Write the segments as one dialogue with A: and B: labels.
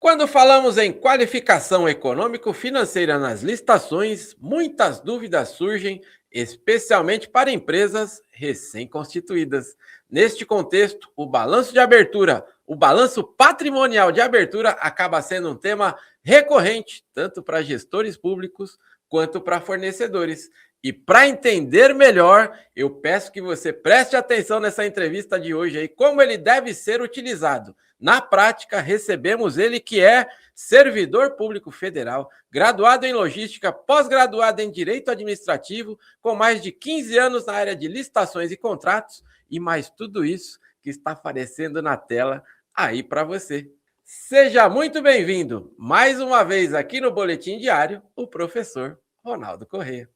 A: Quando falamos em qualificação econômico-financeira nas licitações, muitas dúvidas surgem, especialmente para empresas recém-constituídas. Neste contexto, o balanço de abertura, o balanço patrimonial de abertura acaba sendo um tema recorrente, tanto para gestores públicos quanto para fornecedores. E para entender melhor, eu peço que você preste atenção nessa entrevista de hoje aí, como ele deve ser utilizado. Na prática, recebemos ele que é servidor público federal, graduado em logística, pós-graduado em direito administrativo, com mais de 15 anos na área de licitações e contratos, e mais tudo isso que está aparecendo na tela aí para você. Seja muito bem-vindo, mais uma vez aqui no Boletim Diário, o professor Ronaldo Corrêa.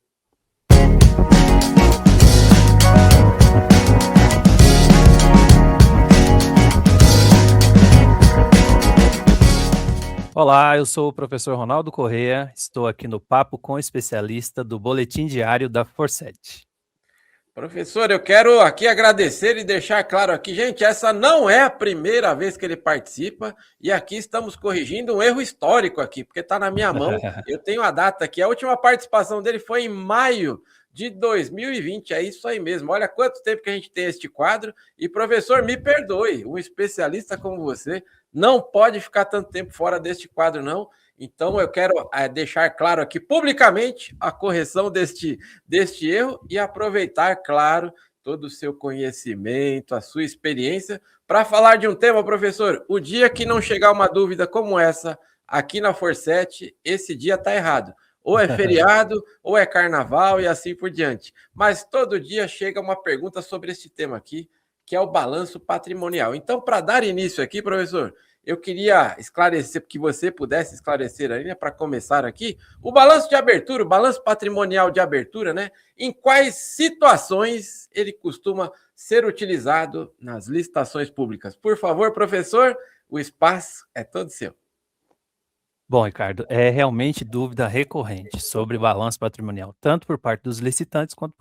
B: Olá, eu sou o professor Ronaldo Corrêa, estou aqui no Papo com o Especialista do Boletim Diário da Forset.
A: Professor, eu quero aqui agradecer e deixar claro aqui, gente, essa não é a primeira vez que ele participa e aqui estamos corrigindo um erro histórico aqui, porque está na minha mão, eu tenho a data aqui, a última participação dele foi em maio de 2020, é isso aí mesmo, olha quanto tempo que a gente tem este quadro e, professor, me perdoe, um especialista como você não pode ficar tanto tempo fora deste quadro não, então eu quero deixar claro aqui publicamente a correção deste erro e aproveitar, claro, todo o seu conhecimento, a sua experiência, para falar de um tema, professor. O dia que não chegar uma dúvida como essa aqui na Forset, esse dia está errado. Ou é feriado, ou é carnaval e assim por diante. Mas todo dia chega uma pergunta sobre esse tema aqui, que é o balanço patrimonial. Então, para dar início aqui, professor, eu queria esclarecer, que você pudesse esclarecer aí, né, para começar aqui, o balanço de abertura, o balanço patrimonial de abertura, né? Em quais situações ele costuma ser utilizado nas licitações públicas? Por favor, professor, o espaço é todo seu.
B: Bom, Ricardo, é realmente dúvida recorrente sobre balanço patrimonial, tanto por parte dos licitantes quanto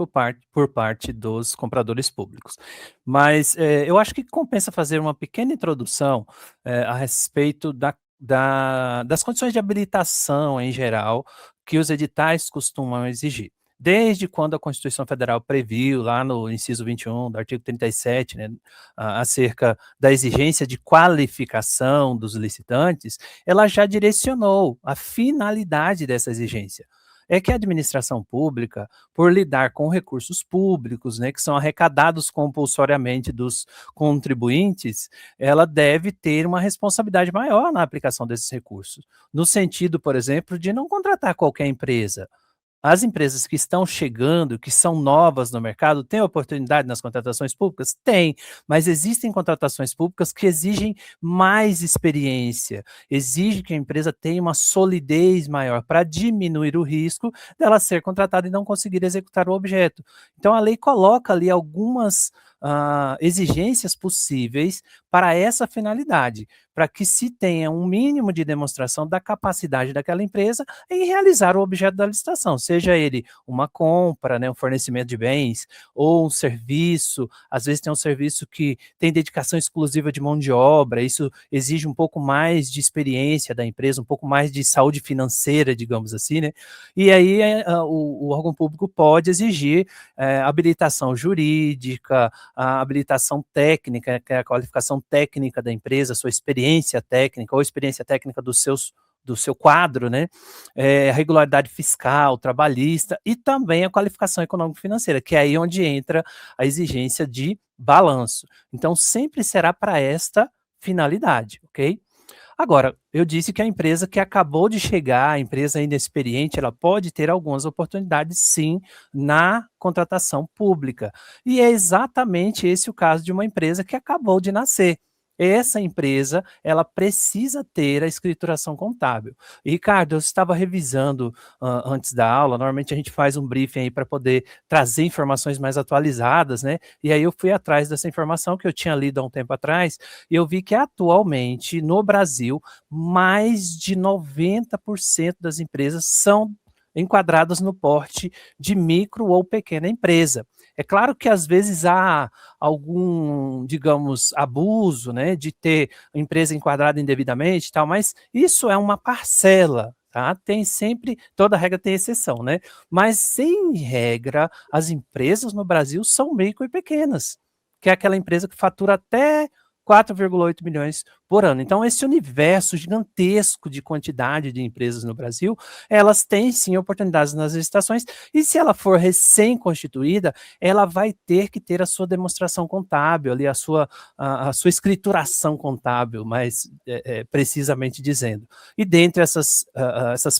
B: por parte dos compradores públicos. Mas eu acho que compensa fazer uma pequena introdução a respeito das condições de habilitação em geral que os editais costumam exigir. Desde quando a Constituição Federal previu, lá no inciso 21 do artigo 37, né, acerca da exigência de qualificação dos licitantes, ela já direcionou a finalidade dessa exigência. É que a administração pública, por lidar com recursos públicos, né, que são arrecadados compulsoriamente dos contribuintes, ela deve ter uma responsabilidade maior na aplicação desses recursos, no sentido, por exemplo, de não contratar qualquer empresa. As empresas que estão chegando, que são novas no mercado, têm oportunidade nas contratações públicas? Tem, mas existem contratações públicas que exigem mais experiência, exigem que a empresa tenha uma solidez maior para diminuir o risco dela ser contratada e não conseguir executar o objeto. Então, a lei coloca ali algumas exigências possíveis para essa finalidade, para que se tenha um mínimo de demonstração da capacidade daquela empresa em realizar o objeto da licitação, seja ele uma compra, né, um fornecimento de bens, ou um serviço. Às vezes tem um serviço que tem dedicação exclusiva de mão de obra, isso exige um pouco mais de experiência da empresa, um pouco mais de saúde financeira, digamos assim, né? E aí o órgão público pode exigir habilitação jurídica, a habilitação técnica, que é a qualificação técnica da empresa, sua experiência técnica ou experiência técnica do seu quadro, né? Regularidade fiscal, trabalhista e também a qualificação econômico-financeira, que é aí onde entra a exigência de balanço. Então, sempre será para esta finalidade, ok? Agora, eu disse que a empresa que acabou de chegar, a empresa inexperiente, ela pode ter algumas oportunidades, sim, na contratação pública. E é exatamente esse o caso de uma empresa que acabou de nascer. Essa empresa, ela precisa ter a escrituração contábil. E, Ricardo, eu estava revisando antes da aula, normalmente a gente faz um briefing aí para poder trazer informações mais atualizadas, né? E aí eu fui atrás dessa informação que eu tinha lido há um tempo atrás, e eu vi que atualmente, no Brasil, mais de 90% das empresas são enquadradas no porte de micro ou pequena empresa. É claro que às vezes há algum, digamos, abuso, né, de ter a empresa enquadrada indevidamente e tal, mas isso é uma parcela, tá? Tem sempre, toda regra tem exceção, né? Mas, em regra, as empresas no Brasil são micro e pequenas, que é aquela empresa que fatura até 4,8 milhões por ano. Então, esse universo gigantesco de quantidade de empresas no Brasil, elas têm sim oportunidades nas licitações, e se ela for recém-constituída, ela vai ter que ter a sua demonstração contábil, ali, a sua escrituração contábil, mais precisamente dizendo. E dentre essas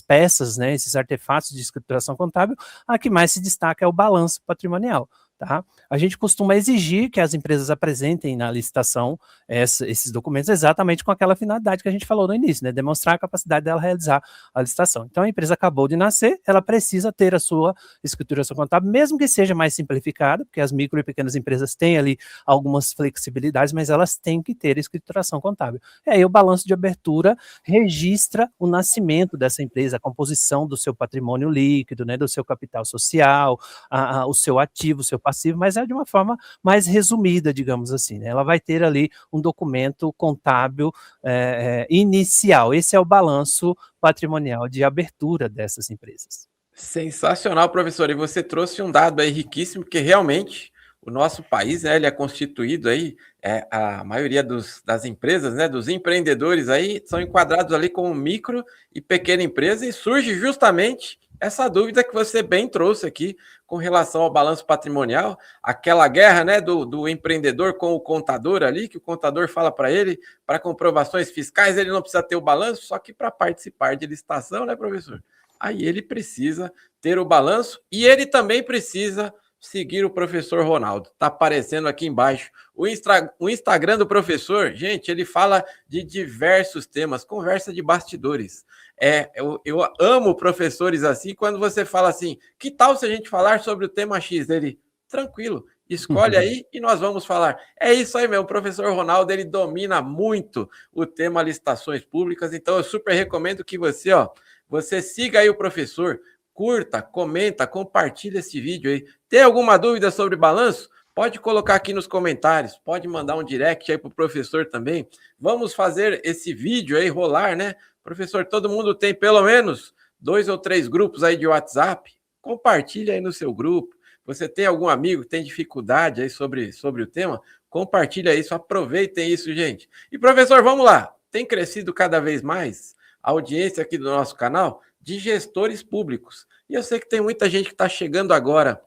B: peças, né, esses artefatos de escrituração contábil, a que mais se destaca é o balanço patrimonial. Tá? A gente costuma exigir que as empresas apresentem na licitação esses documentos exatamente com aquela finalidade que a gente falou no início, né? Demonstrar a capacidade dela realizar a licitação. Então, a empresa acabou de nascer, ela precisa ter a sua escrituração contábil, mesmo que seja mais simplificada, porque as micro e pequenas empresas têm ali algumas flexibilidades, mas elas têm que ter escrituração contábil. E aí o balanço de abertura registra o nascimento dessa empresa, a composição do seu patrimônio líquido, né, do seu capital social, o seu ativo, o seu passivo, mas é de uma forma mais resumida, digamos assim, né? Ela vai ter ali um documento contábil inicial. Esse é o balanço patrimonial de abertura dessas empresas.
A: Sensacional, professor. E você trouxe um dado aí riquíssimo, que realmente o nosso país, né, ele é constituído aí, a maioria das empresas, né, dos empreendedores aí, são enquadrados ali como micro e pequena empresa, e surge justamente essa dúvida que você bem trouxe aqui com relação ao balanço patrimonial, aquela guerra, né, do empreendedor com o contador ali, que o contador fala para ele, para comprovações fiscais, ele não precisa ter o balanço, só que para participar de licitação, né, professor? Aí ele precisa ter o balanço e ele também precisa seguir o professor Ronaldo. Está aparecendo aqui embaixo o Instagram do professor. Gente, ele fala de diversos temas, conversa de bastidores. Eu amo professores assim, quando você fala assim, que tal se a gente falar sobre o tema X? Ele, tranquilo, escolhe aí e nós vamos falar. É isso aí mesmo, o professor Ronaldo, ele domina muito o tema licitações públicas, então eu super recomendo que você siga aí o professor, curta, comenta, compartilha esse vídeo aí. Tem alguma dúvida sobre balanço? Pode colocar aqui nos comentários, pode mandar um direct aí para o professor também. Vamos fazer esse vídeo aí rolar, né? Professor, todo mundo tem pelo menos 2 ou 3 grupos aí de WhatsApp. Compartilha aí no seu grupo. Você tem algum amigo que tem dificuldade aí sobre o tema? Compartilha isso, aproveitem isso, gente. E professor, vamos lá. Tem crescido cada vez mais a audiência aqui do nosso canal de gestores públicos. E eu sei que tem muita gente que está chegando agora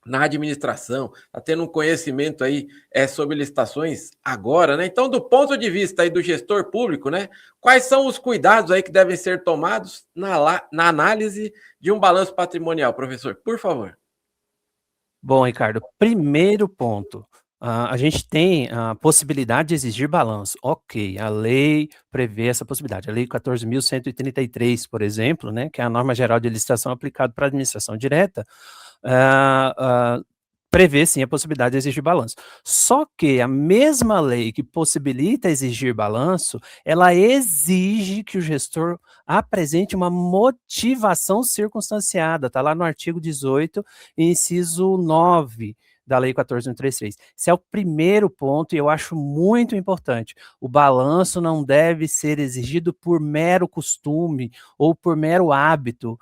A: na administração, está tendo um conhecimento aí sobre licitações agora, né? Então, do ponto de vista aí do gestor público, né? Quais são os cuidados aí que devem ser tomados na análise de um balanço patrimonial, professor? Por favor.
B: Bom, Ricardo, primeiro ponto, a gente tem a possibilidade de exigir balanço. Ok, a lei prevê essa possibilidade. A lei 14.133, por exemplo, né, que é a norma geral de licitação aplicada para a administração direta, prevê sim a possibilidade de exigir balanço. Só que a mesma lei que possibilita exigir balanço, ela exige que o gestor apresente uma motivação circunstanciada, está lá no artigo 18, inciso 9 da Lei 14.133. Esse é o primeiro ponto e eu acho muito importante. O balanço não deve ser exigido por mero costume ou por mero hábito.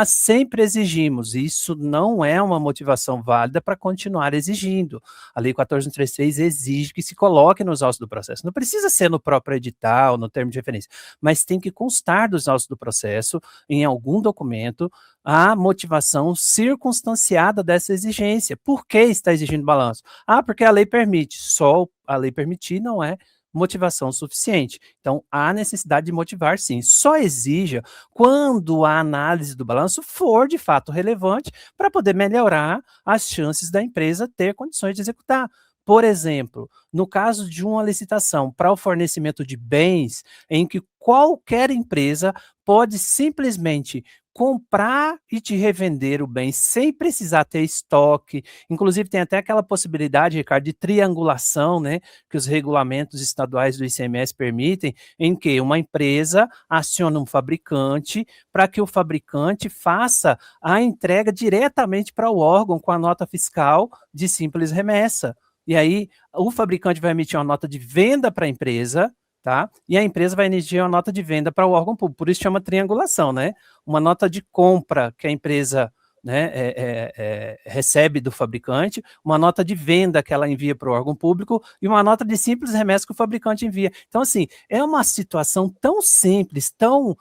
B: Sempre exigimos. Isso não é uma motivação válida para continuar exigindo. A Lei 14.133 exige que se coloque nos autos do processo. Não precisa ser no próprio edital, no termo de referência, mas tem que constar dos autos do processo, em algum documento, a motivação circunstanciada dessa exigência. Por que está exigindo balanço? Porque a lei permite. Só a lei permitir não é motivação suficiente. Então, há necessidade de motivar, sim. Só exija quando a análise do balanço for, de fato, relevante para poder melhorar as chances da empresa ter condições de executar. Por exemplo, no caso de uma licitação para o fornecimento de bens em que qualquer empresa pode simplesmente comprar e te revender o bem sem precisar ter estoque. Inclusive, tem até aquela possibilidade, Ricardo, de triangulação, né, que os regulamentos estaduais do ICMS permitem, em que uma empresa aciona um fabricante para que o fabricante faça a entrega diretamente para o órgão com a nota fiscal de simples remessa. E aí, o fabricante vai emitir uma nota de venda para a empresa, tá? E a empresa vai emitir uma nota de venda para o órgão público, por isso chama triangulação, né? Uma nota de compra que a empresa, né, recebe do fabricante, uma nota de venda que ela envia para o órgão público e uma nota de simples remessa que o fabricante envia. Então, assim, é uma situação tão simples, tão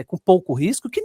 B: com pouco risco, que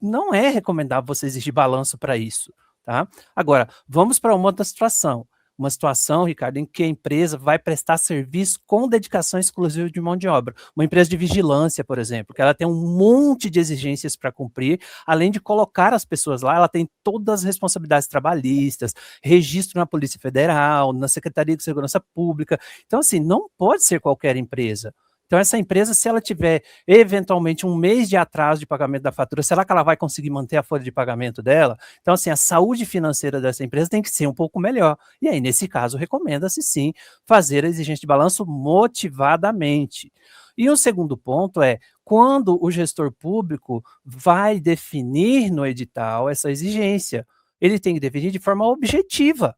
B: não é recomendável você exigir balanço para isso, tá? Agora, vamos para uma outra situação. Uma situação, Ricardo, em que a empresa vai prestar serviço com dedicação exclusiva de mão de obra. Uma empresa de vigilância, por exemplo, que ela tem um monte de exigências para cumprir, além de colocar as pessoas lá, ela tem todas as responsabilidades trabalhistas, registro na Polícia Federal, na Secretaria de Segurança Pública. Então, assim, não pode ser qualquer empresa. Então, essa empresa, se ela tiver, eventualmente, um mês de atraso de pagamento da fatura, será que ela vai conseguir manter a folha de pagamento dela? Então, assim, a saúde financeira dessa empresa tem que ser um pouco melhor. E aí, nesse caso, recomenda-se, sim, fazer a exigência de balanço motivadamente. E o segundo ponto é, quando o gestor público vai definir no edital essa exigência, ele tem que definir de forma objetiva.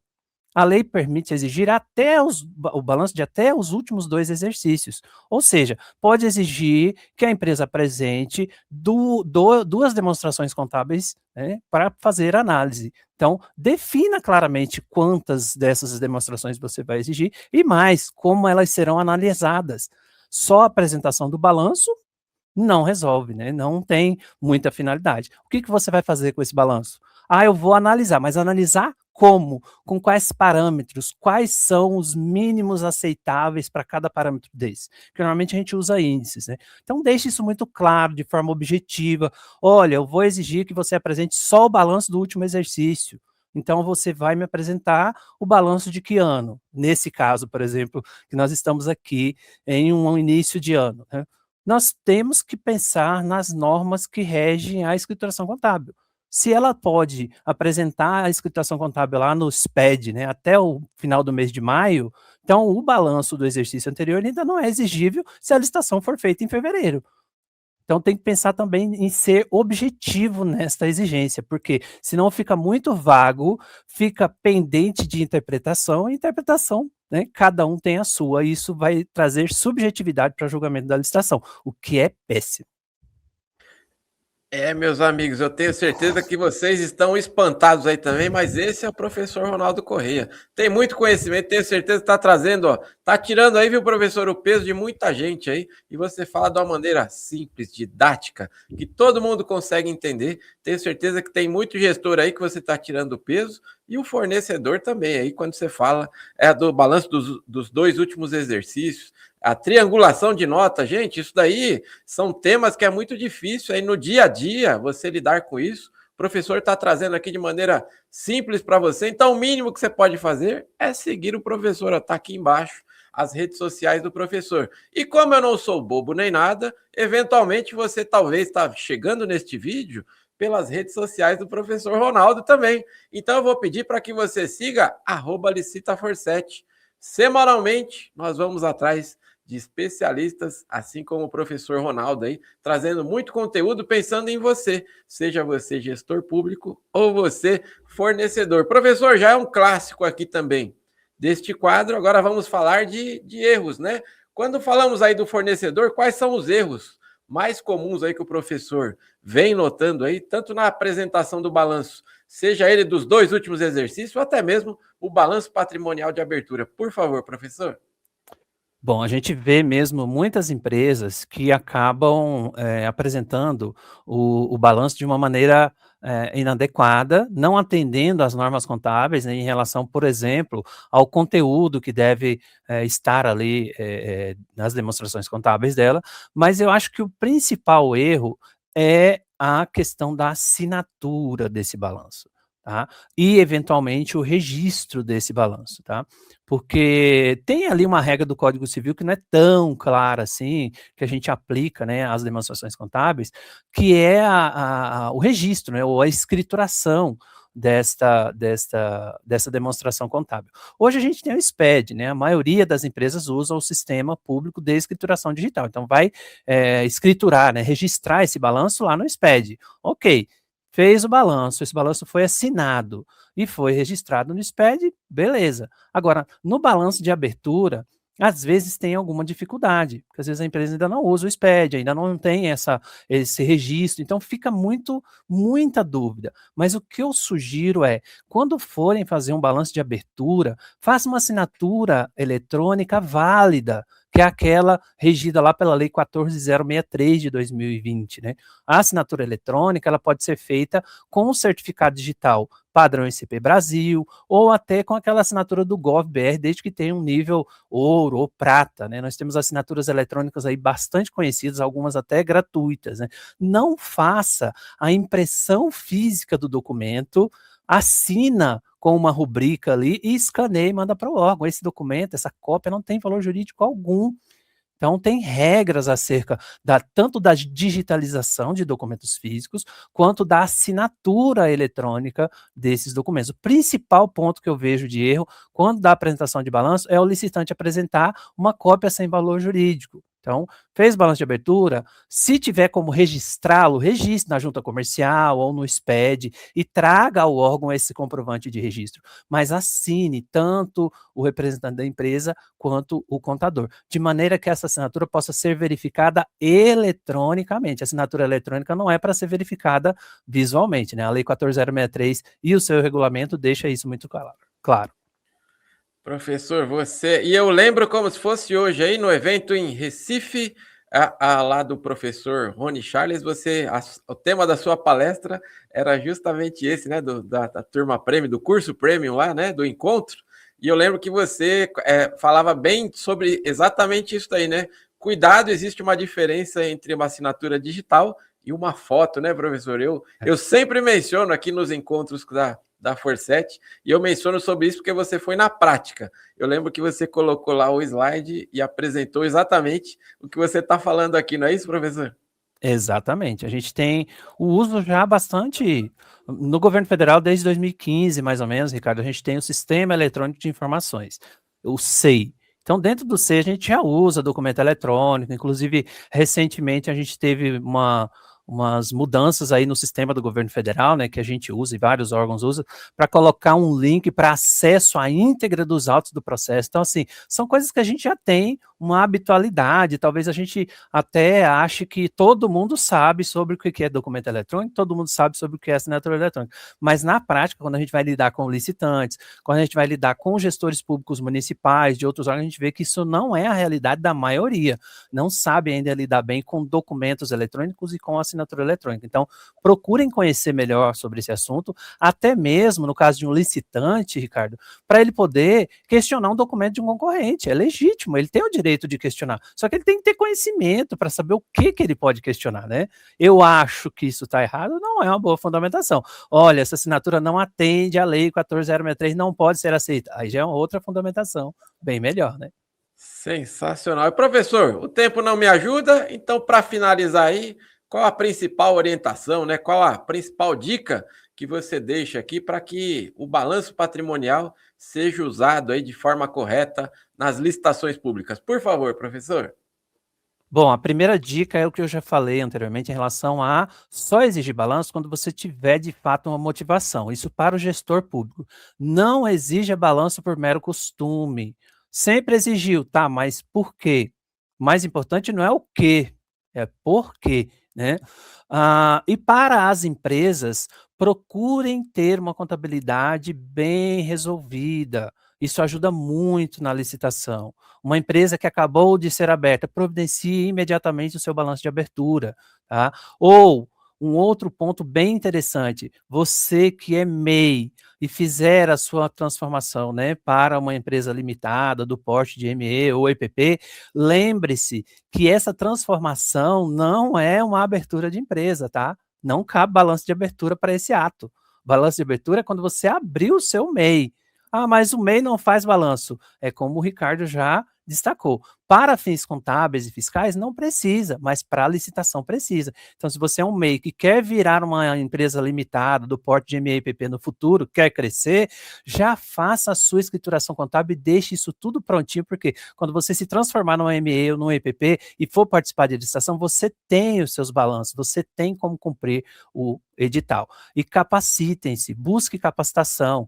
B: A lei permite exigir o balanço de até os últimos 2 exercícios. Ou seja, pode exigir que a empresa apresente 2 demonstrações contábeis, né, para fazer análise. Então, defina claramente quantas dessas demonstrações você vai exigir e mais, como elas serão analisadas. Só a apresentação do balanço não resolve, né, não tem muita finalidade. O que você vai fazer com esse balanço? Eu vou analisar, mas analisar como? Com quais parâmetros? Quais são os mínimos aceitáveis para cada parâmetro desse? Porque normalmente a gente usa índices, né? Então deixe isso muito claro, de forma objetiva. Olha, eu vou exigir que você apresente só o balanço do último exercício. Então você vai me apresentar o balanço de que ano? Nesse caso, por exemplo, que nós estamos aqui em um início de ano, né? Nós temos que pensar nas normas que regem a escrituração contábil. Se ela pode apresentar a escrituração contábil lá no SPED, né, até o final do mês de maio, então o balanço do exercício anterior ainda não é exigível se a licitação for feita em fevereiro. Então tem que pensar também em ser objetivo nesta exigência, porque senão fica muito vago, fica pendente de interpretação, e interpretação, né, cada um tem a sua, e isso vai trazer subjetividade para julgamento da licitação, o que é péssimo.
A: Meus amigos, eu tenho certeza que vocês estão espantados aí também, mas esse é o professor Ronaldo Correia. Tem muito conhecimento, tenho certeza que está trazendo, está tirando aí, viu, professor, o peso de muita gente aí, e você fala de uma maneira simples, didática, que todo mundo consegue entender. Tenho certeza que tem muito gestor aí que você está tirando o peso, e o fornecedor também, aí quando você fala do balanço dos 2 últimos exercícios, a triangulação de nota, gente, isso daí são temas que é muito difícil aí no dia a dia você lidar com isso. O professor está trazendo aqui de maneira simples para você, então o mínimo que você pode fazer é seguir o professor, está aqui embaixo as redes sociais do professor. E como eu não sou bobo nem nada, eventualmente você talvez está chegando neste vídeo pelas redes sociais do professor Ronaldo também. Então eu vou pedir para que você siga @licitafor7. Semanalmente nós vamos atrás de especialistas, assim como o professor Ronaldo aí, trazendo muito conteúdo pensando em você, seja você gestor público ou você fornecedor. Professor, já é um clássico aqui também deste quadro, agora vamos falar de erros, né? Quando falamos aí do fornecedor, quais são os erros mais comuns aí que o professor vem notando aí, tanto na apresentação do balanço, seja ele dos 2 últimos exercícios, ou até mesmo o balanço patrimonial de abertura? Por favor, professor.
B: Bom, a gente vê mesmo muitas empresas que acabam apresentando o balanço de uma maneira inadequada, não atendendo às normas contábeis, né, em relação, por exemplo, ao conteúdo que deve estar ali nas demonstrações contábeis dela, mas eu acho que o principal erro é a questão da assinatura desse balanço. tá? E, eventualmente, o registro desse balanço, tá? Porque tem ali uma regra do Código Civil que não é tão clara assim, que a gente aplica, né, às demonstrações contábeis, que é o registro, né, ou a escrituração dessa demonstração contábil. Hoje a gente tem o SPED, né, a maioria das empresas usa o Sistema Público de Escrituração Digital, então vai escriturar, né, registrar esse balanço lá no SPED. Ok, fez o balanço, esse balanço foi assinado e foi registrado no SPED, beleza. Agora, no balanço de abertura, às vezes tem alguma dificuldade, porque às vezes a empresa ainda não usa o SPED, ainda não tem esse registro, então fica muita dúvida. Mas o que eu sugiro é, quando forem fazer um balanço de abertura, faça uma assinatura eletrônica válida, que é aquela regida lá pela Lei 14.063 de 2020, né? A assinatura eletrônica, ela pode ser feita com um certificado digital padrão ICP Brasil, ou até com aquela assinatura do GovBR, desde que tenha um nível ouro ou prata, né? Nós temos assinaturas eletrônicas aí bastante conhecidas, algumas até gratuitas, né? Não faça a impressão física do documento, assina com uma rubrica ali e escaneia e manda para o órgão. Esse documento, essa cópia não tem valor jurídico algum. Então, tem regras acerca tanto da digitalização de documentos físicos, quanto da assinatura eletrônica desses documentos. O principal ponto que eu vejo de erro, quando dá apresentação de balanço, é o licitante apresentar uma cópia sem valor jurídico. Então, fez balanço de abertura, se tiver como registrá-lo, registre na junta comercial ou no SPED e traga ao órgão esse comprovante de registro. Mas assine tanto o representante da empresa quanto o contador, de maneira que essa assinatura possa ser verificada eletronicamente. A assinatura eletrônica não é para ser verificada visualmente, né? A Lei 14.063 e o seu regulamento deixa isso muito claro.
A: Professor, você. E eu lembro como se fosse hoje aí no evento em Recife, lá do professor Rony Charles, o tema da sua palestra era justamente esse, né? Da turma Premium, do curso Premium lá, né? Do encontro. E eu lembro que você falava bem sobre exatamente isso aí, né? Cuidado, existe uma diferença entre uma assinatura digital e uma foto, né, professor? Eu sempre menciono aqui nos encontros da Forset, e eu menciono sobre isso porque você foi na prática. Eu lembro que você colocou lá o slide e apresentou exatamente o que você está falando aqui, não é isso, professor?
B: Exatamente. A gente tem o uso já bastante no governo federal desde 2015, mais ou menos, Ricardo, a gente tem o Sistema Eletrônico de Informações, o SEI. Então, dentro do SEI, a gente já usa documento eletrônico, inclusive, recentemente, a gente teve umas mudanças aí no sistema do governo federal, né, que a gente usa e vários órgãos usam, para colocar um link para acesso à íntegra dos autos do processo. Então, assim, são coisas que a gente já tem uma habitualidade, talvez a gente até ache que todo mundo sabe sobre o que é documento eletrônico, todo mundo sabe sobre o que é assinatura eletrônica, mas na prática, quando a gente vai lidar com licitantes, quando a gente vai lidar com gestores públicos municipais, de outros órgãos, a gente vê que isso não é a realidade da maioria, não sabe ainda lidar bem com documentos eletrônicos e com assinatura eletrônica. Então, procurem conhecer melhor sobre esse assunto, até mesmo no caso de um licitante, Ricardo, para ele poder questionar um documento de um concorrente. É legítimo, ele tem o direito de questionar, só que ele tem que ter conhecimento para saber o que ele pode questionar, né? Eu acho que isso está errado, não é uma boa fundamentação. Olha, essa assinatura não atende à Lei 14.063, não pode ser aceita. Aí já é uma outra fundamentação, bem melhor, né?
A: Sensacional. E, professor, o tempo não me ajuda, então, para finalizar aí, qual a principal orientação, né? Qual a principal dica que você deixa aqui para que o balanço patrimonial seja usado aí de forma correta nas licitações públicas? Por favor, professor.
B: Bom, a primeira dica é o que eu já falei anteriormente em relação a só exigir balanço quando você tiver de fato uma motivação. Isso para o gestor público. Não exija balanço por mero costume. Sempre exigiu, tá? Mas por quê? O mais importante não é o que, é por quê, né? E para as empresas, procurem ter uma contabilidade bem resolvida. Isso ajuda muito na licitação. Uma empresa que acabou de ser aberta, providencie imediatamente o seu balanço de abertura, tá? Ou, um outro ponto bem interessante, você que é MEI e fizer a sua transformação, né, para uma empresa limitada, do porte de ME ou EPP, lembre-se que essa transformação não é uma abertura de empresa, tá? Não cabe balanço de abertura para esse ato. Balanço de abertura é quando você abriu o seu MEI. Ah, mas o MEI não faz balanço. É como o Ricardo já destacou. Para fins contábeis e fiscais não precisa, mas para licitação precisa. Então, se você é um MEI que quer virar uma empresa limitada do porte de MEI/PP no futuro, quer crescer, já faça a sua escrituração contábil e deixe isso tudo prontinho, porque quando você se transformar numa MEI ou num EPP e for participar de licitação, você tem os seus balanços, você tem como cumprir o edital. E capacitem-se, busque capacitação.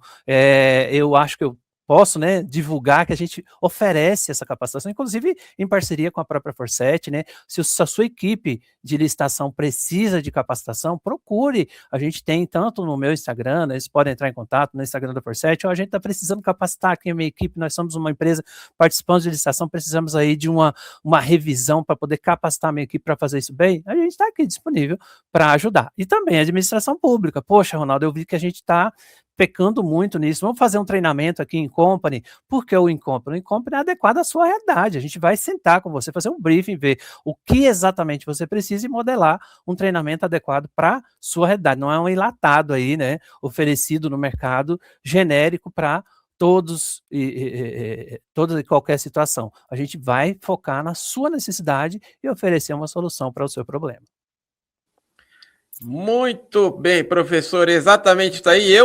B: Eu acho que eu posso, né, divulgar que a gente oferece essa capacitação, inclusive em parceria com a própria Forset, né? Se a sua equipe de licitação precisa de capacitação, procure. A gente tem tanto no meu Instagram, né, eles podem entrar em contato no Instagram da Forset, ou a gente está precisando capacitar aqui a minha equipe, nós somos uma empresa participando de licitação, precisamos aí de uma revisão para poder capacitar a minha equipe para fazer isso bem, a gente está aqui disponível para ajudar. E também a administração pública. Poxa, Ronaldo, eu vi que a gente está pecando muito nisso. Vamos fazer um treinamento aqui em Company. Por que o Incompany? O Incompany é adequado à sua realidade. A gente vai sentar com você, fazer um briefing, ver o que exatamente você precisa e modelar um treinamento adequado para sua realidade. Não é um enlatado aí, né, oferecido no mercado genérico para todos e qualquer situação. A gente vai focar na sua necessidade e oferecer uma solução para o seu problema.
A: Muito bem, professor, exatamente isso aí.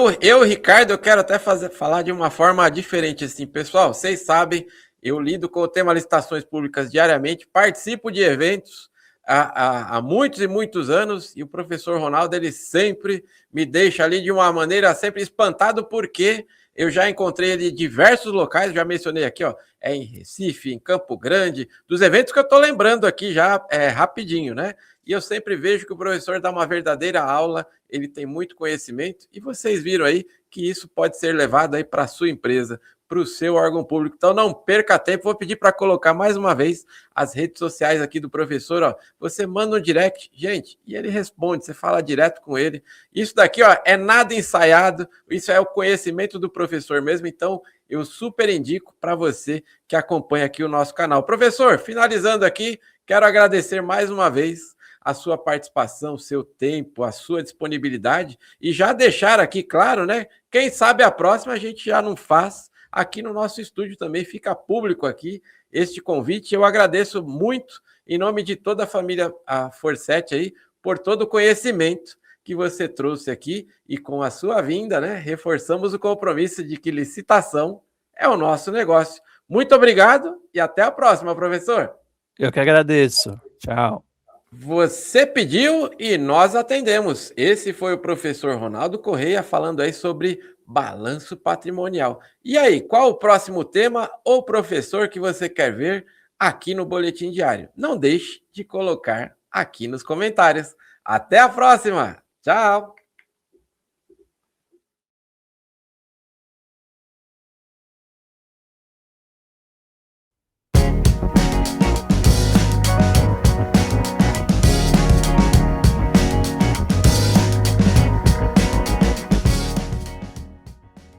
A: Ricardo, eu quero até falar de uma forma diferente assim. Pessoal, vocês sabem, eu lido com o tema licitações públicas diariamente, participo de eventos há muitos e muitos anos, e o professor Ronaldo, ele sempre me deixa ali de uma maneira sempre espantado, porque eu já encontrei ele em diversos locais, já mencionei aqui, ó, em Recife, em Campo Grande, dos eventos que eu estou lembrando aqui já rapidinho, né? E eu sempre vejo que o professor dá uma verdadeira aula, ele tem muito conhecimento, e vocês viram aí que isso pode ser levado aí para a sua empresa, para o seu órgão público. Então não perca tempo, vou pedir para colocar mais uma vez as redes sociais aqui do professor, ó. Você manda um direct, gente, e ele responde, você fala direto com ele. Isso daqui, ó, é nada ensaiado, isso é o conhecimento do professor mesmo, então eu super indico para você que acompanha aqui o nosso canal. Professor, finalizando aqui, quero agradecer mais uma vez a sua participação, o seu tempo, a sua disponibilidade, e já deixar aqui claro, né? Quem sabe a próxima a gente já não faz aqui no nosso estúdio também, fica público aqui este convite. Eu agradeço muito, em nome de toda a família a Forset aí, por todo o conhecimento que você trouxe aqui, e com a sua vinda, né, reforçamos o compromisso de que licitação é o nosso negócio. Muito obrigado e até a próxima, professor.
B: Eu que agradeço. Tchau.
A: Você pediu e nós atendemos. Esse foi o professor Ronaldo Correia falando aí sobre balanço patrimonial. E aí, qual o próximo tema ou professor que você quer ver aqui no Boletim Diário? Não deixe de colocar aqui nos comentários. Até a próxima. Tchau.